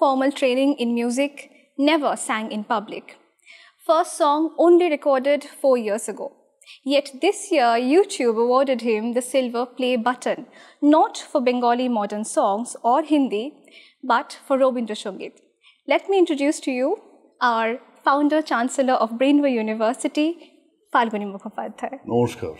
formal training in music, never sang in public. First song only recorded 4 years ago. Yet this year, YouTube awarded him the silver play button, not for Bengali modern songs or Hindi, but for Robindra Sangeet. Let me introduce to you our founder, Chancellor of Brainwave University, Falguni Mukhopadhyay. Namaskar.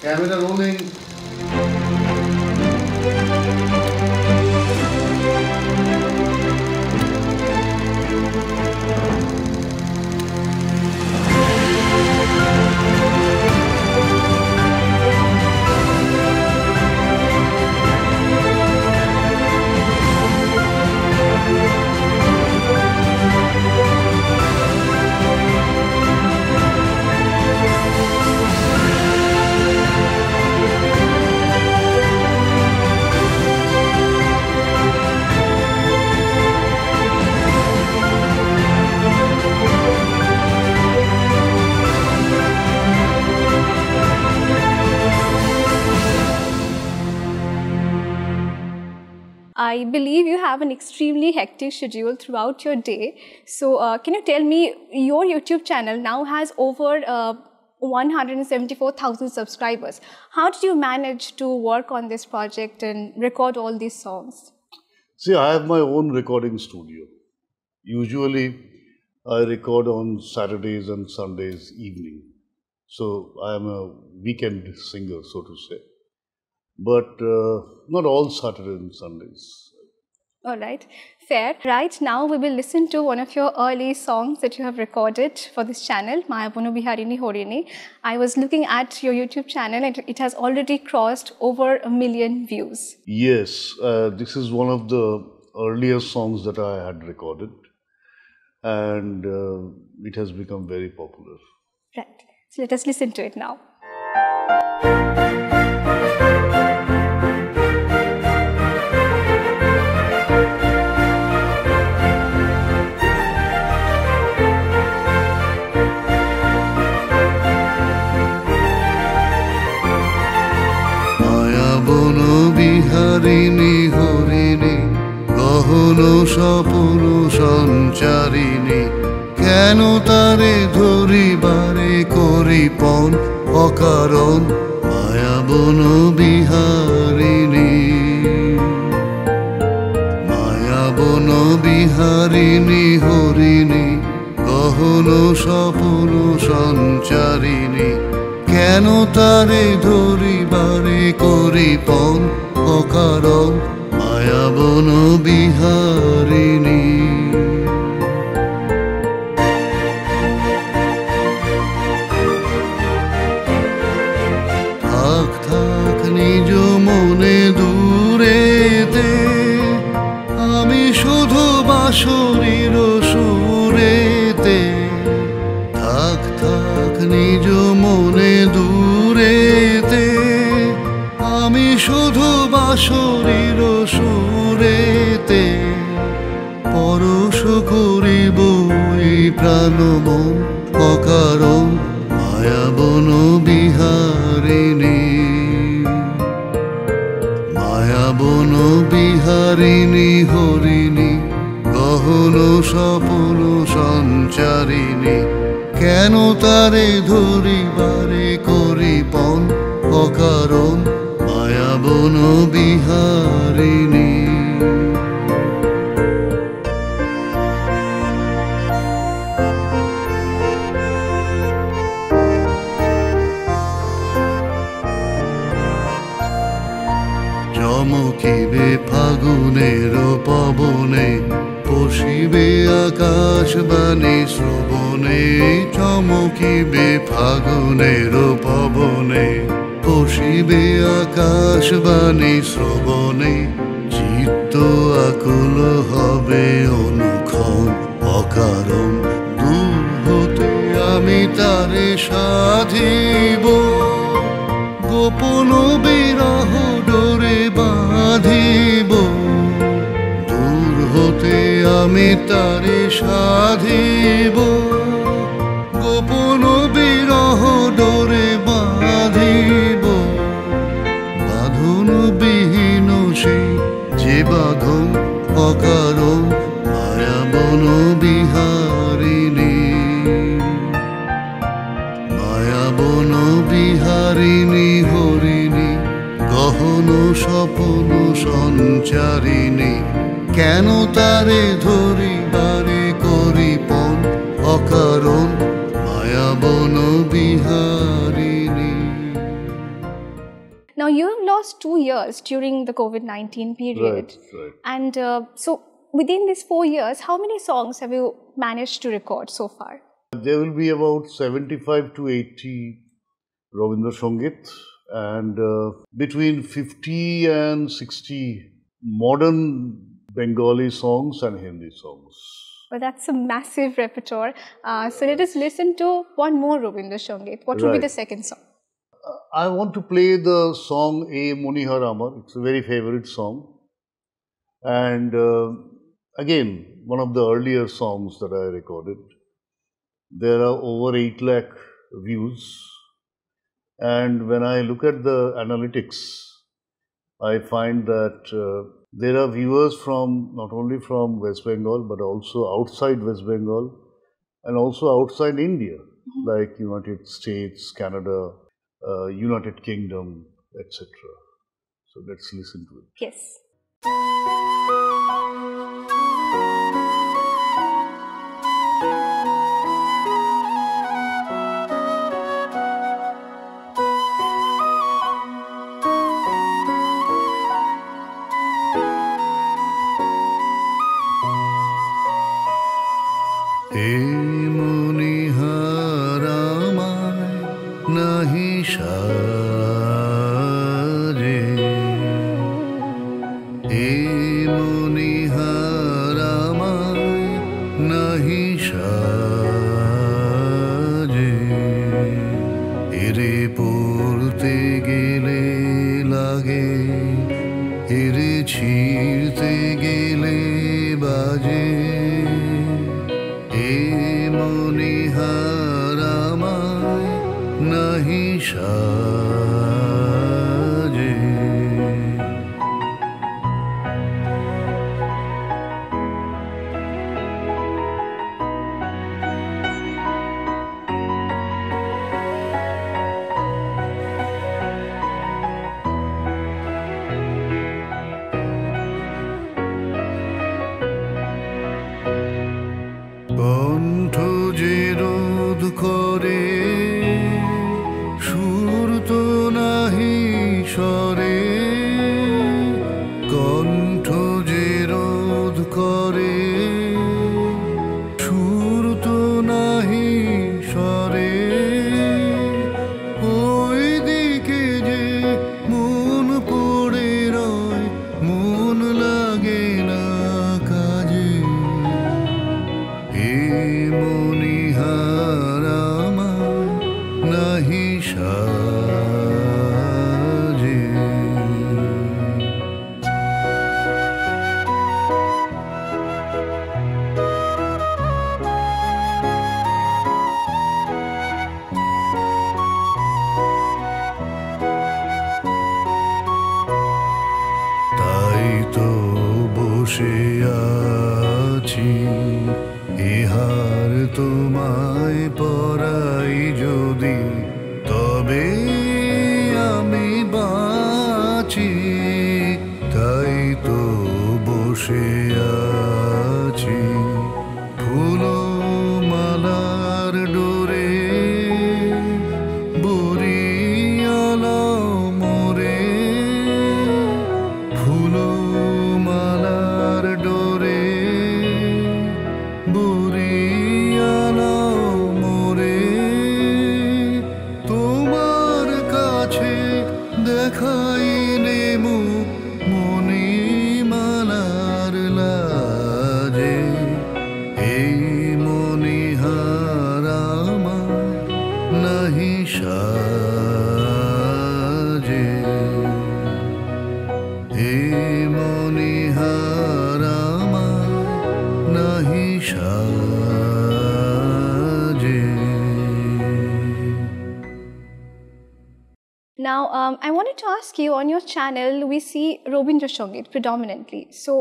Camera rolling. I believe you have an extremely hectic schedule throughout your day. So can you tell me, your YouTube channel now has over 174,000 subscribers. How did you manage to work on this project and record all these songs? See, I have my own recording studio. Usually, I record on Saturdays and Sundays evening. So, I am a weekend singer, so to say. But not all Saturdays and Sundays. All right, fair. Right now, we will listen to one of your early songs that you have recorded for this channel, Maya Bono Biharini Horini. I was looking at your YouTube channel and it has already crossed over 1 million views. Yes, this is one of the earliest songs that I had recorded. And it has become very popular. Right, so let us listen to it now. বিহারিণী হরিণী গহন স্বপ্ন সঞ্চারিণী কেন তারে ধরিবারে করিপন অকারণ মায়াবন বিহারিণী মায়াবন বিহারিণী হরিণী গহন স্বপ্ন সঞ্চারিণী কেন তারে ধরিবারে করিপন অকারণ মায়াবন বিহারিণী থাক থাক নিজ মনে দূরেতে আমি শুধু বাঁশরীর সুরেতে থাক থাক নিজ মনে দূরেতে আমি শুধু বাঁশরীর সুরেতে পরশ করিব এই প্রাণ মন অকারণ মায়াবন বিহারিণী, মায়াবন বিহারিণী হরিণী গহন স্বপন সঞ্চারিণী, কেন তারে ধরিবারে করিপন অকারণ মায়াবন বিহারিণী। চমকিবে ফাগুনের পবনে, পশিবে আকাশবাণী শ্রবণে, চমকিবে ফাগুনের পবনে, পশিবে আকাশবাণী শ্রবণে, চিত্ত আকুল হবে অনুক্ষণ অকারণ দূর হতে আমি তারে সাধিব, গোপন বিরহ ডোরে বাঁধিব, দূর হতে আমি তারে সাধিব, গোপন বিরহ ডোরে বাঁধিব, বাঁধন বিহীন সেই যে বাঁধন অকারণ মায়াবন বিহারিণী, মায়াবন বিহারিণী হরিণী গহন স্বপন সঞ্চারিণী, কেন তারে ধরিবারে করিপন অকারণ মায়াবন বিহারিণী। Now, you have lost 2 years during the COVID-19 period. Right. And so, within these 4 years, how many songs have you managed to record so far? There will be about 75 to 80 Rabindra Sangit and between 50 and 60 modern Bengali songs and Hindi songs. Well, that's a massive repertoire. So, let us listen to one more Rabindra Sangit. What will be Right. the second song? I want to play the song A Munihar Amar. It's a very favorite song. And again, one of the earlier songs that I recorded. There are over 8 lakh views. And when I look at the analytics, I find that there are viewers from not only from West Bengal, but also outside West Bengal and also outside India, like United States, Canada, United Kingdom, etc. So let's listen to it. Yes. এ মনিহার আমায় নাহি সারে, এ মনিহার আমায় নাহি সারে, এরে পড়তে গেলে লাগে, এরে ছিঁড়তে গেলে বাজে, এ মনিহার আমায় নাহি সাজে। কণ্ঠ যে রোধ করে সুর তো নাহি স্বরে, কণ্ঠ যে রোধ করে সুর তো নাহি স্বরে, ওই দিকে যে মন পড়ে রয় মন লাগে না কাজে, এ মনিহার আমায় নাহি সাজে। বসে আছি ইহার তোমায় পরাই যদি তবে আমি বাঁচি তাই তো বসে আছি ফুল মালার ডোরে বুড়িয়ালা মোরে ফুল মালার ডোরে বুড়িয়ালা মোরে তোমার কাছে দেখাইলে মুখ মণিমালার লাজে এই মণিহার আমার নাহি সাজে এই মণিহার আমার নাহি সাজে Now, I wanted to ask you, on your channel, we see Robindra Songit predominantly. So,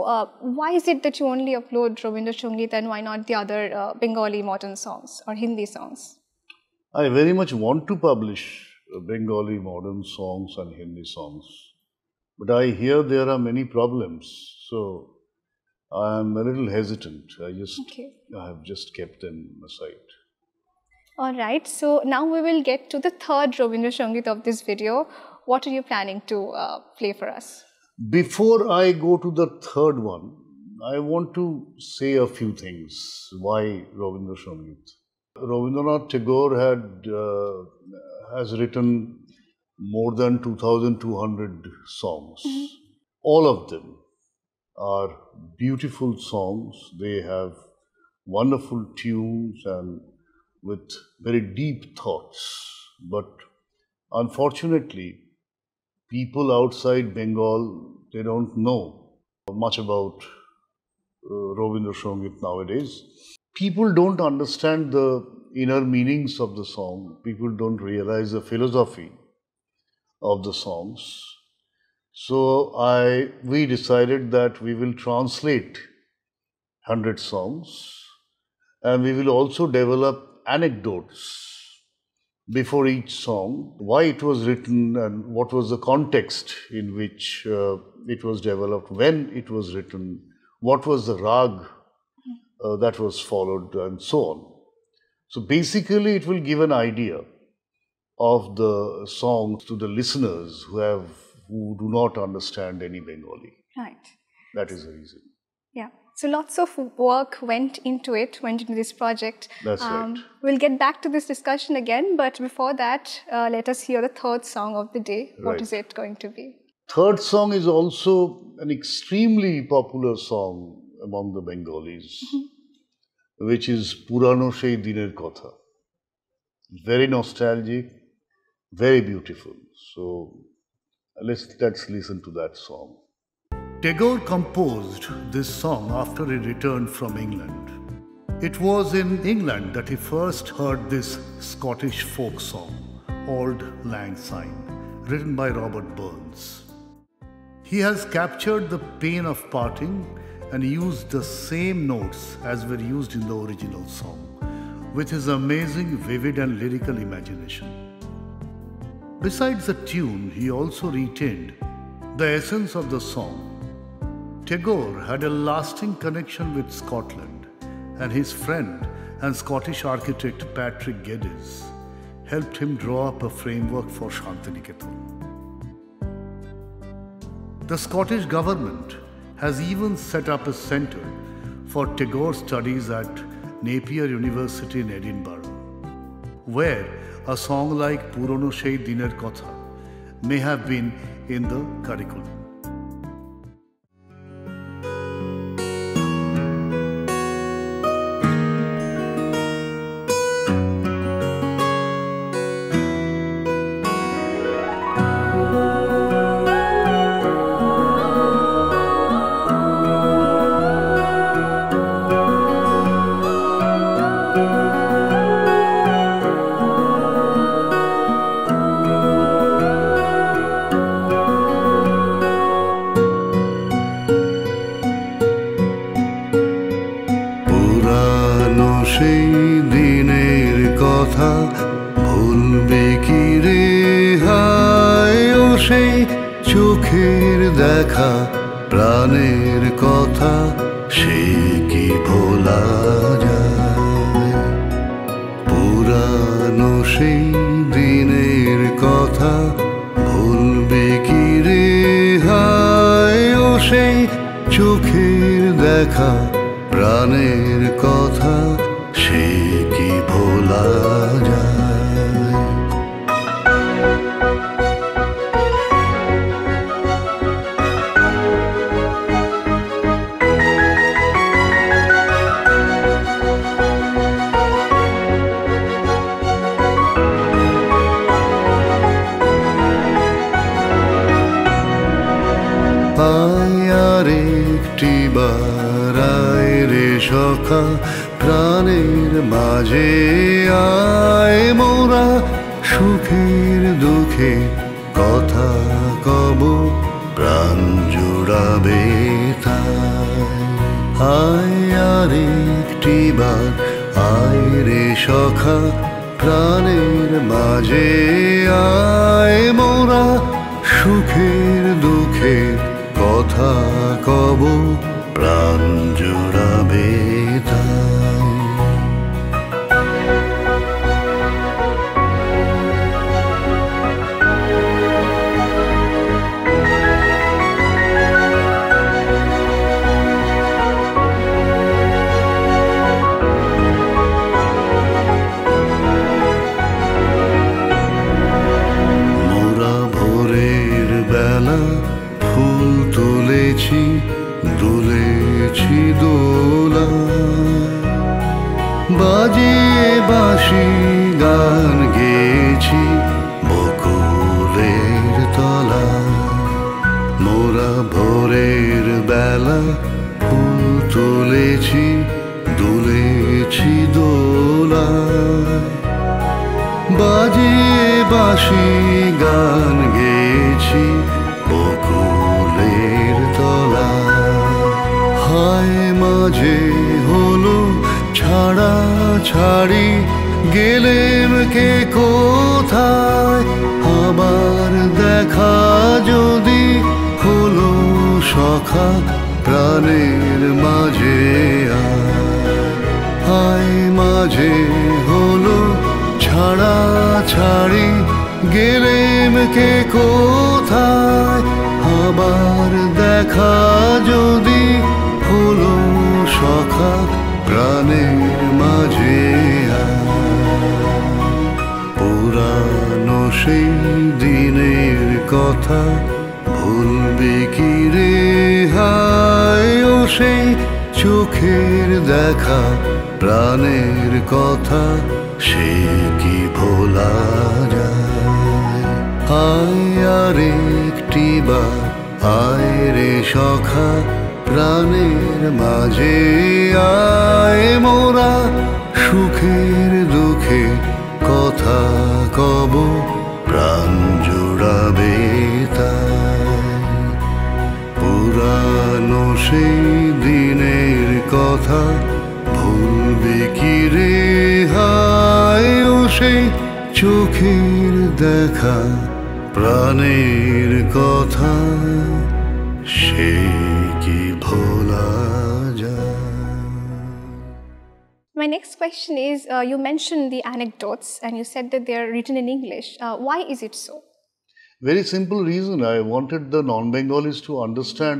why is it that you only upload Robindra Songit and why not the other Bengali modern songs or Hindi songs? I very much want to publish Bengali modern songs and Hindi songs, but I hear there are many problems, so I am a little hesitant. Okay. I have just kept them aside. All right. So, now we will get to the third Robindra Songit of this video. What are you planning to play for us? Before I go to the third one, I want to say a few things. Why Rabindra Songit? Rabindranath Tagore has written more than 2,200 songs. All of them are beautiful songs. They have wonderful tunes and with very deep thoughts. But unfortunately, people outside Bengal, they don't know much about Rabindra Songit nowadays. People don't understand the inner meanings of the song. People don't realize the philosophy of the songs. So we decided that we will translate 100 songs and we will also develop anecdotes before each song, why it was written and what was the context in which it was developed, when it was written, what was the rag that was followed, and so on. So basically it will give an idea of the song to the listeners who do not understand any Bengali. Right. That is the reason. Yeah. So lots of work went into this project. That's right. We'll get back to this discussion again, but before that, let us hear the third song of the day. What Right. is it going to be? Third song is also an extremely popular song among the Bengalis, which is Purano Shei Diner Kotha. Very nostalgic, very beautiful. So let's listen to that song. Tagore composed this song after he returned from England. It was in England that he first heard this Scottish folk song, Auld Lang Syne, written by Robert Burns. He has captured the pain of parting and used the same notes as were used in the original song, with his amazing, vivid and lyrical imagination. Besides the tune, he also retained the essence of the song. Tagore had a lasting connection with Scotland, and his friend and Scottish architect Patrick Geddes helped him draw up a framework for Shantiniketan. The Scottish government has even set up a centre for Tagore studies at Napier University in Edinburgh, where a song like Purano Shei Diner Kotha may have been in the curriculum. কথা ভুলবে কি রে হায় ও সেই চোখের দেখা প্রাণের কথা সে কি ভোলা যায় পুরানো সেই দিনের কথা ভুলবে কি রে হায় ও সেই চোখের দেখা প্রাণের কথা সে কি ভোলা যায় আরেকটি বার আয় রে সখা প্রাণের মাঝে আয় মোরা সুখের দুঃখে কথা কব প্রাণ জুড়াবে তাই আয় আরেকটি বার আয় রে সখা প্রাণের মাঝে আয় মোরা সুখের দুঃখে কথা কব প্রাণ জুড়াবে তাই মোরা ভোরের বেলা ফুল তুলেছি দুলেছি দোলা বাজিয়ে বাঁশি গান গেয়েছি বকুলের তলা মোরা ভোরের বেলা ফুল তুলেছি দুলেছি দোলা বাজিয়ে বাঁশি গান গেয়েছি বকুলের তলা হায় মাঝে হলো ছাড়া ছাড়ি গেলেম কে কোথায় আবার দেখা যদি হলো সখা প্রাণের মাঝে আয় মাঝে হলো ছাড়া ছাড়ি গেলেম কে কোথায় আবার দেখা যদি হলো সখা প্রাণের মাঝে পুরানো সেই দিনের কথা ভুলবে কি রে হায় ও সেই চোখের দেখা প্রাণের কথা সে কি ভোলা যায় আয় আরেকটি বার আয় রে সখা প্রাণের মাঝে আয় মোরা সুখের দুঃখে কথা কব প্রাণ জুড়াবে তাই পুরানো সেই দিনের কথা ভুলবে কি রে হায় ও সেই চোখের দেখা প্রাণের কথা সে কি ভোলা যায় My next question is, you mentioned the anecdotes and you said that they are written in English. Why is it so? Very simple reason. I wanted the non-Bengalis to understand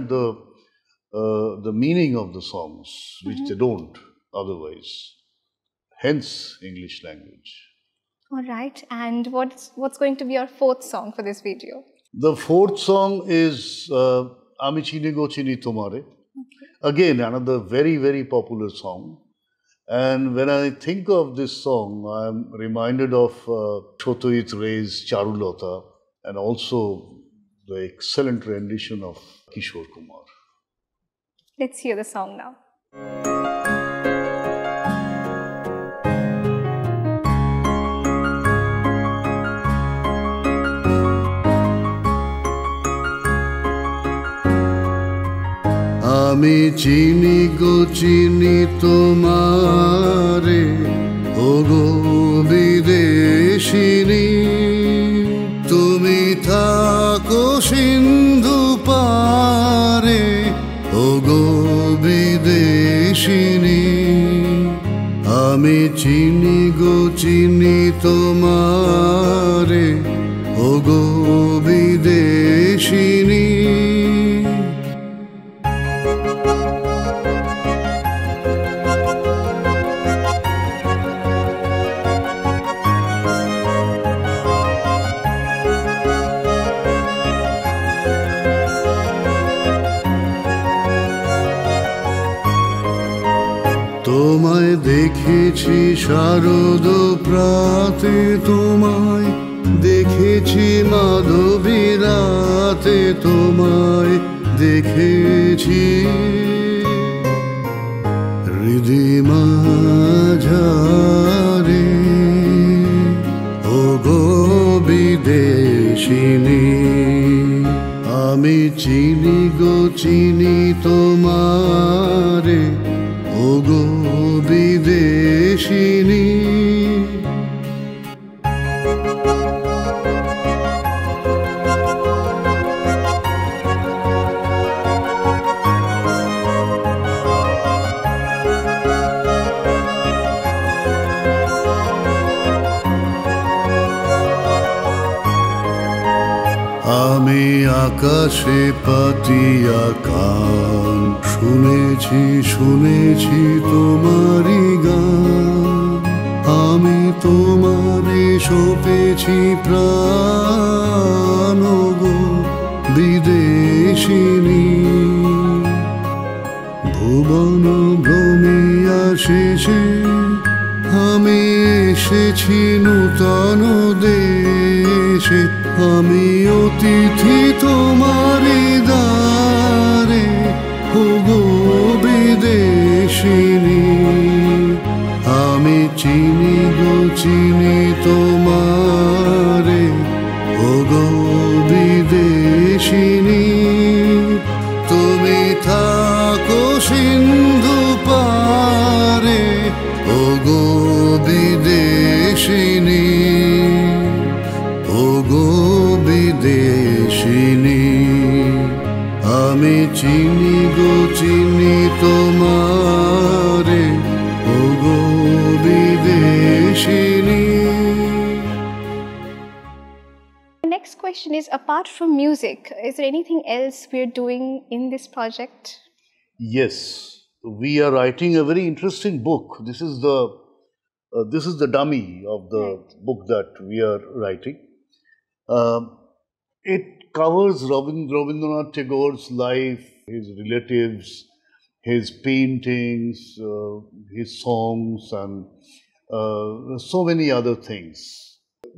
the meaning of the songs, which they don't otherwise. Hence, English language. All right. And what's going to be your fourth song for this video? The fourth song is Ami Chini Go Chini Tomare. Again, another very, very popular song. And when I think of this song, I'm reminded of Chotoit Ray's Charulata and also the excellent rendition of Kishore Kumar. Let's hear the song now. আমি চিনি গো চিনি তোমারে ও গো বিদে বিদেশিনী তুমি থাকো সিন্ধু পারে ওগো বিদেশিনী আমি চিনি গো চিনি তোমারে ওগো বিদেশিনী তোমায় দেখেছি শারদ প্রাতে তোমায় দেখেছি মাধবী রাতে তোমায় দেখেছি হৃদি মাঝারে ওগো বিদেশিনী আমি চিনি গো চিনি তোমারে ওগো বিদেশিনী আমি আকাশে পাতিয়া কান শুনেছি শুনেছি তোমারি গান আমি তোমারে সপেছি প্রাণ গো বিদেশিনী ভুবন ভ্রমিয়া শেষে আমি এসেছি নূতন দেশে আমি অতিথি তোমারি দ্বারে ওগো বিদেশিনী আমি চিনি গো চিনি তোমারে ওগো বিদেশিনী তুমি থাকো সিন্ধু পারে ওগো বিদেশিনী ওগো বিদেশিনী আমি চিনি গো চিনি তোমারে ওগো বিদেশিনী The next question is, apart from music, is there anything else we're doing in this project? Yes, we are writing a very interesting book. This is the dummy of the book that we are writing. It covers Rabindranath Tagore's life, his relatives, his paintings, his songs, and so many other things.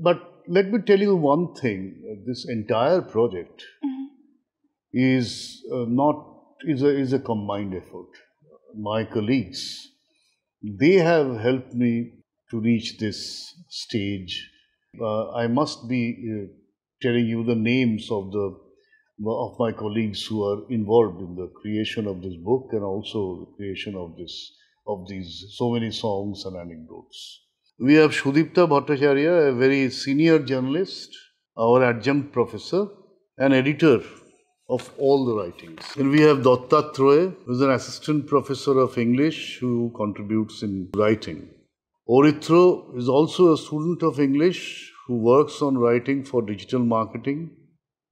But let me tell you one thing: this entire project is a combined effort. My colleagues, they have helped me to reach this stage. I must be telling you the names of my colleagues who are involved in the creation of this book and also the creation of these so many songs and anecdotes. We have Shudipta Bhattacharya, a very senior journalist, our adjunct professor and editor of all the writings. And we have Dattatreya, who is an assistant professor of English who contributes in writing. Orithro is also a student of English who works on writing for digital marketing.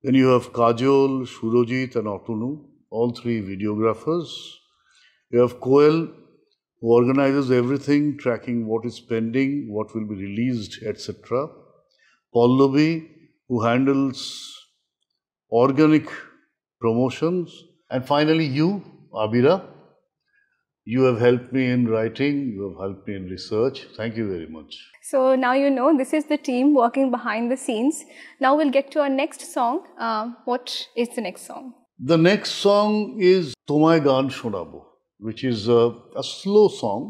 Then you have Kajol, Shurojit and Atunu, all three videographers. You have Koel, who organizes everything, tracking what is pending, what will be released, etc. Pallavi, who handles organic promotions. And finally you, Abira, you have helped me in writing, you have helped me in research. Thank you very much. So now you know this is the team working behind the scenes. Now we'll get to our next song. What is the next song? The next song is Tomaye Gaan Shonabo, which is a slow song,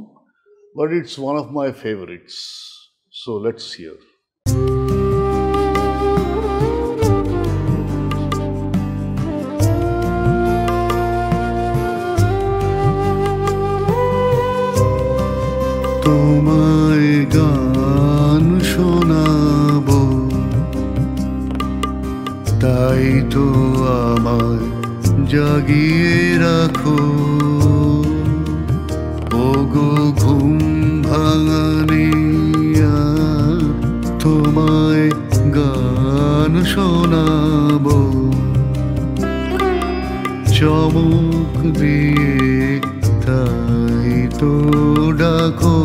but it's one of my favorites. So let's hear. তোমায় গান শোনা রাখো ওগো ঘুম ভাঙানিয়া তোমায় গান শোনাবো চমক দিয়ে তাই তো ডাকো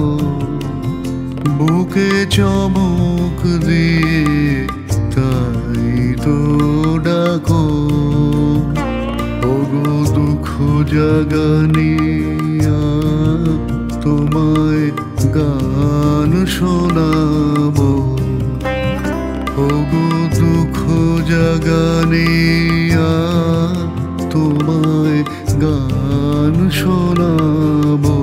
বুকে চমক দিয়ে তাই তো ডাকো ওগো দুঃখ জাগানিয়া তোমায় গান শোনাবো ওগো দুঃখ জাগানিয়া তোমায় গান শোনাবো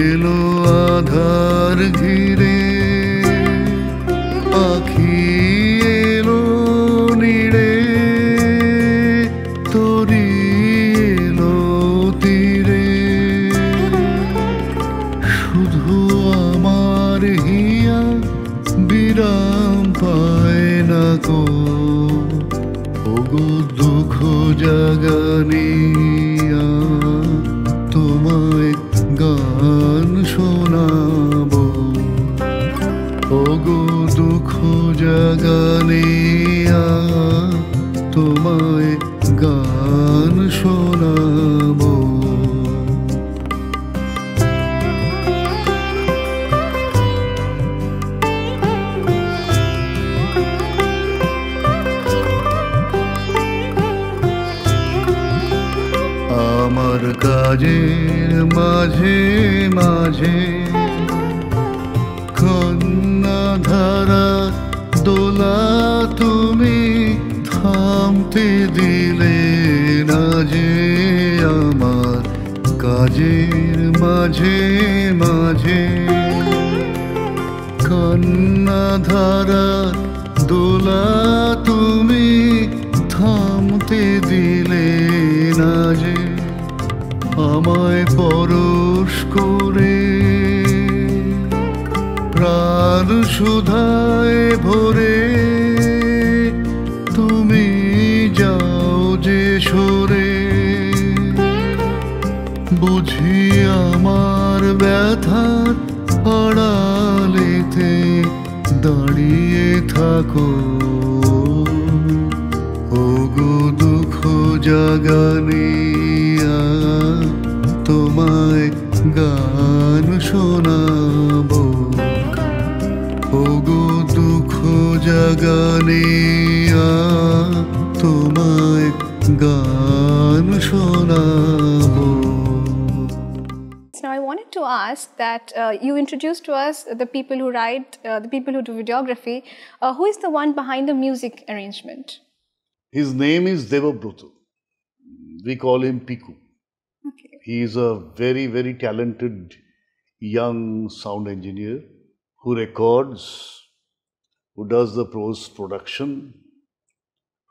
এলো আধার ঘিরে পাখি এলো নিড়ে তরি এলো তীরে শুধু আমার হিয়া বিরাম পায় না গো ওগো দুঃখ জাগানিয়া তোমায় গান শোনাবো ওগো দুঃখ জাগানিয়া তোমায় গান শোনাবো আমার কাজের মাঝে মাঝে কন্যা ধারা দোলা তুমি থামতে দিলে না যে আমার কাজের মাঝে মাঝে কন্যা ধারা দোলা তুমি থামতে দিলে না যে আমায় পরশ করে প্রাণ সুধায় ভরে তুমি যাও যে সরে বুঝি আমার ব্যথার আড়ালেতে দাঁড়িয়ে থাকো ওগো দুঃখ জাগানিয়া তোমায় গান শোনাবো ওগো দুঃখ জাগানিয়া তোমায় গান শোনাবো Now, I wanted to ask that you introduced to us the people who write, the people who do videography. Who is the one behind the music arrangement? His name is Devabrata. We call him Piku. Okay. He is a very, very talented young sound engineer who records, who does the post-production,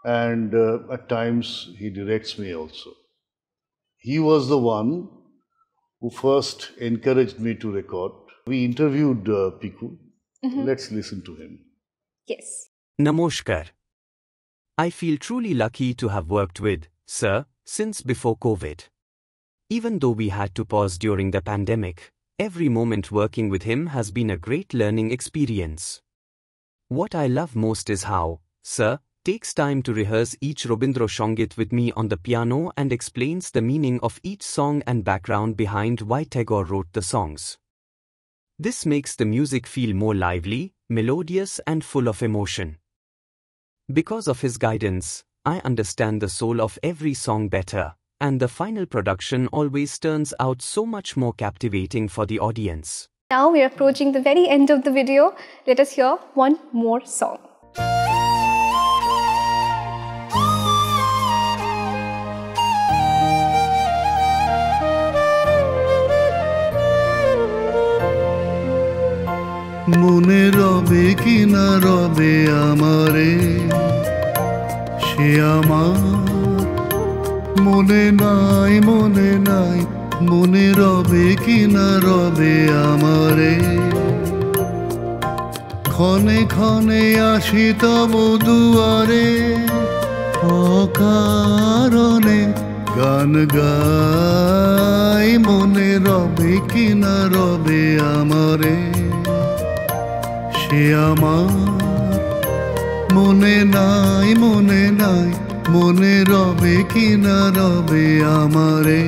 and at times he directs me also. He was the one who first encouraged me to record. We interviewed Piku. Let's listen to him. Yes. Namaskar. I feel truly lucky to have worked with Sir since before COVID. Even though we had to pause during the pandemic, every moment working with him has been a great learning experience. What I love most is how Sir takes time to rehearse each Robindra Songit with me on the piano and explains the meaning of each song and background behind why Tagore wrote the songs. This makes the music feel more lively, melodious and full of emotion. Because of his guidance, I understand the soul of every song better, and the final production always turns out so much more captivating for the audience. Now we are approaching the very end of the video. Let us hear one more song. মনে রবে কি না রবে আমারে সে আমার মনে নাই মনে রবে কি না রবে আমারে ক্ষণে ক্ষণে আসি তব দুয়ারে অকারণে গান গাই মনে রবে কি না রবে আমারে সে আমার মনে নাই মনে রবে কি না রবে আমারে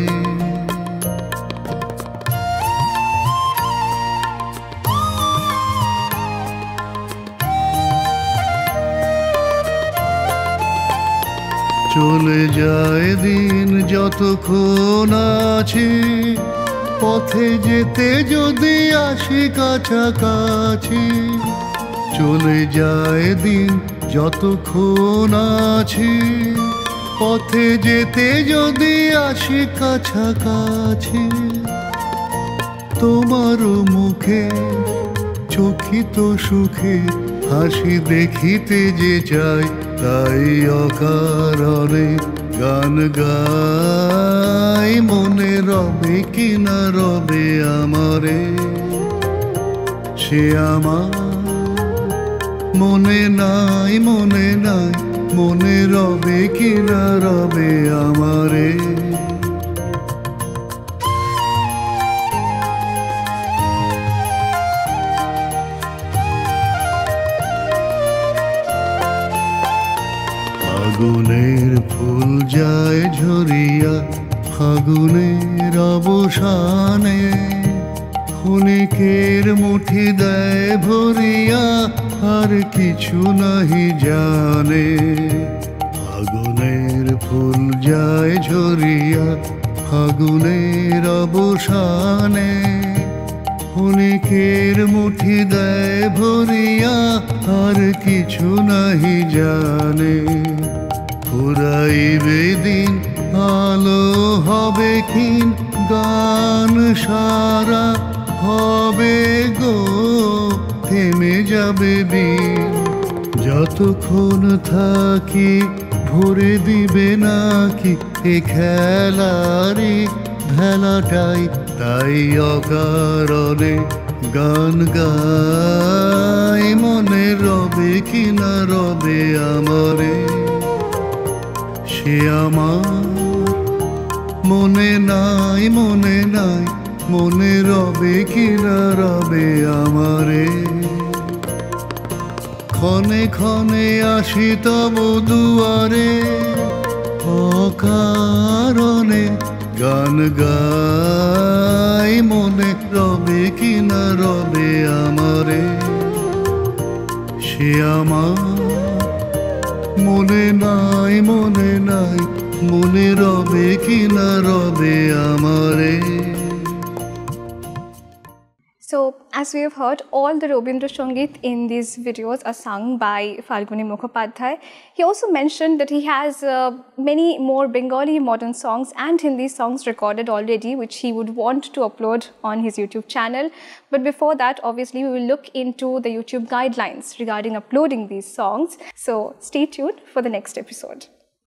চলে যায় দিন যতক্ষণ আছি পথে যেতে যদি আসি কাছাকাছি চলে যায় দিন যতক্ষণ আছি পথে যেতে যদি আসি কাছাকাছি তোমার মুখে চকিত সুখে হাসি দেখিতে যে চাই তাই অকারণে গান গাই মনে রবে কি না রবে আমারে সে আমার মনে নাই মনে রবে কি না রবে আমারে ফাগুনের ফুল যায় ঝরিয়া ফাগুনের অবসানে ক্ষণিকের মুঠি দেয় ভরিয়া আর কিছু নাহি জানে ফাগুনের ফুল যায় ঝরিয়া ফাগুনের অবসানে ক্ষণিকের মুঠি দেয় ভরিয়া আর কিছু নাহি জানে ফুরাইবে দিন আলো হবে ক্ষীণ গান সারা হবে গো থেমে যাবে দিন যতক্ষণ থাকি ভরে দিবে নাকি এ খেলারি ভেলাটাই তাই অকারণে গান গাই মনে রবে কি না রবে আমারে সে আমার মনে নাই মনে রবে কি না রবে আমারে ক্ষণে ক্ষণে আসি তব দুয়ারে অকারণে গান গাই মনে রবে কি না রবে আমারে সে আমার মনে নাই মনে রবে কি না রবে আমারে So, as we have heard, all the Robindra Sangeet in these videos are sung by Falguni Mukhopadhyay. He also mentioned that he has many more Bengali modern songs and Hindi songs recorded already, which he would want to upload on his YouTube channel. But before that, obviously, we will look into the YouTube guidelines regarding uploading these songs. So, stay tuned for the next episode.